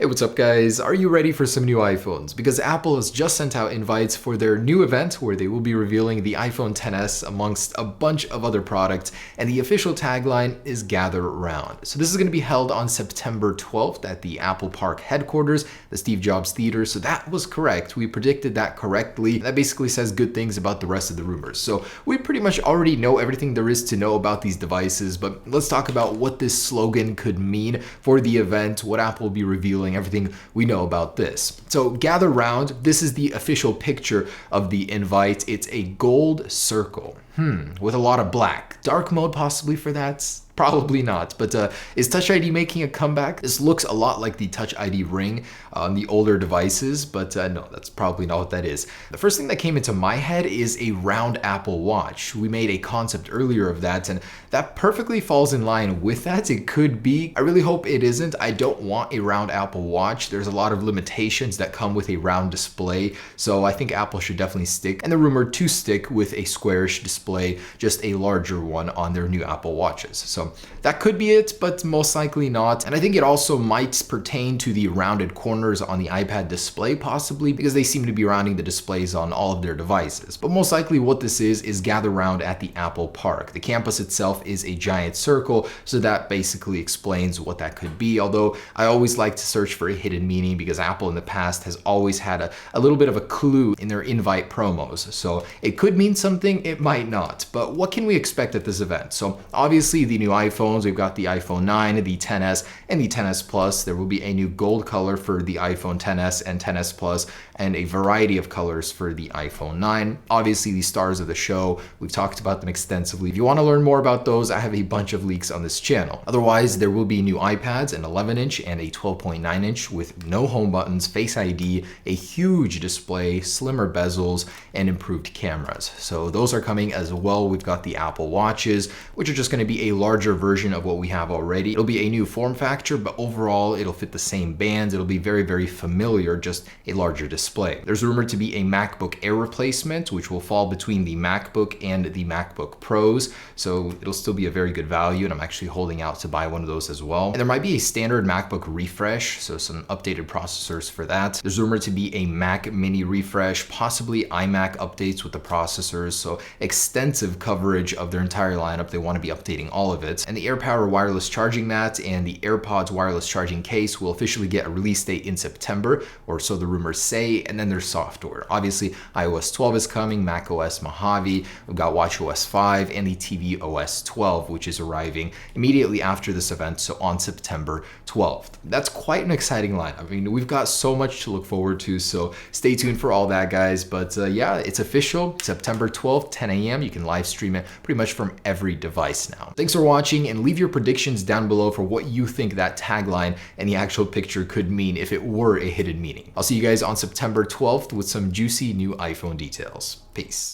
Hey, what's up guys? Are you ready for some new iPhones? Because Apple has just sent out invites for their new event where they will be revealing the iPhone XS amongst a bunch of other products, and the official tagline is Gather Round. So this is going to be held on September 12th at the Apple Park headquarters, the Steve Jobs Theater. So that was correct. We predicted that correctly. That basically says good things about the rest of the rumors. So we pretty much already know everything there is to know about these devices, but let's talk about what this slogan could mean for the event, what Apple will be revealing, everything we know about this. So gather round, this is the official picture of the invite. It's a gold circle, with a lot of black. Dark mode possibly for that? Probably not, but is Touch ID making a comeback? This looks a lot like the Touch ID ring on the older devices, but no, that's probably not what that is. The first thing that came into my head is a round Apple Watch. We made a concept earlier of that, and that perfectly falls in line with that. It could be. I really hope it isn't. I don't want a round Apple Watch. There's a lot of limitations that come with a round display, so I think Apple should definitely stick, and the rumored to stick, with a squarish display, just a larger one on their new Apple Watches. So that could be it, but most likely not. And I think it also might pertain to the rounded corners on the iPad display, possibly, because they seem to be rounding the displays on all of their devices. But most likely what this is gather round at the Apple Park. The campus itself is a giant circle, so that basically explains what that could be. Although I always like to search for a hidden meaning, because Apple in the past has always had a little bit of a clue in their invite promos. So it could mean something, it might not. But what can we expect at this event? So obviously the new iPhones, we've got the iPhone 9, the XS, and the XS Plus. There will be a new gold color for the iPhone XS and XS Plus, and a variety of colors for the iPhone 9. Obviously the stars of the show, we've talked about them extensively. If you want to learn more about those, I have a bunch of leaks on this channel. Otherwise, there will be new iPads, an 11-inch and a 12.9-inch with no home buttons, Face ID, a huge display, slimmer bezels, and improved cameras. So those are coming as well. We've got the Apple Watches, which are just going to be a larger version of what we have already. It'll be a new form factor, but overall it'll fit the same bands. It'll be very, very familiar, just a larger display. There's rumored to be a MacBook Air replacement, which will fall between the MacBook and the MacBook Pros. So it'll still be a very good value, and I'm actually holding out to buy one of those as well. And there might be a standard MacBook refresh, so some updated processors for that. There's rumored to be a Mac Mini refresh, possibly iMac updates with the processors, so extensive coverage of their entire lineup. They want to be updating all of it. And the AirPower wireless charging mat and the AirPods wireless charging case will officially get a release date in September, or so the rumors say. And then there's software. Obviously, iOS 12 is coming, macOS Mojave, we've got watchOS 5, and the tvOS 12, which is arriving immediately after this event, so on September 12th. That's quite an exciting lineup. I mean, we've got so much to look forward to, so stay tuned for all that, guys. But yeah, it's official, September 12th, 10 a.m. You can live stream it pretty much from every device now. Thanks for watching, and leave your predictions down below for what you think that tagline and the actual picture could mean if it were a hidden meaning. I'll see you guys on September 12th with some juicy new iPhone details. Peace.